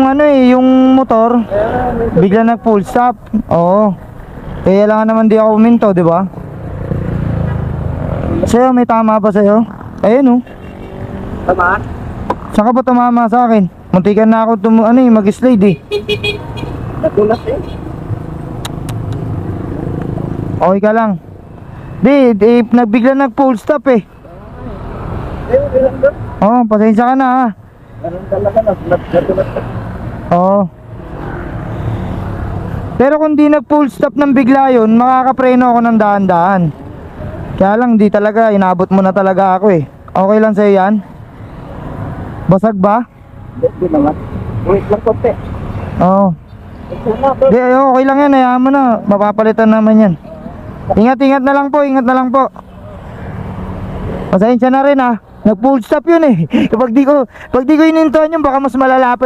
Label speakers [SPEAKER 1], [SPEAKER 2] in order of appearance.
[SPEAKER 1] ano eh, yung motor bigla nag full stop. Oo. Kaya lang naman di ako uminto, di ba? Sa'yo, may tama ba sa'yo? Ayun oh.
[SPEAKER 2] Tama?
[SPEAKER 1] Saan ka ba tumama sa akin? Muntikan na ako mag-slide eh.
[SPEAKER 2] Nagulat eh.
[SPEAKER 1] Okay ka lang. Di, nagbigla nag full stop eh.
[SPEAKER 2] Okay lang doon.
[SPEAKER 1] Oo, pasensya ka na ha.
[SPEAKER 2] Ganun talaga, nagulat eh.
[SPEAKER 1] Oo. Pero kung di nag full stop ng bigla yun, makakapreno ako ng dahan-dahan. Kaya lang, di talaga, inabot mo na talaga ako eh. Okay lang sa'yo yan? Basag ba?
[SPEAKER 2] Hindi naman. Wait lang konti.
[SPEAKER 1] Oo. Di, okay lang yan, hayaan mo na. Mapapalitan naman yan. Ingat na lang po, ingat na lang po. Pasensya na rin ha. Nag full stop yun eh. Pag di ko inintuan yun, baka mas malala pa yung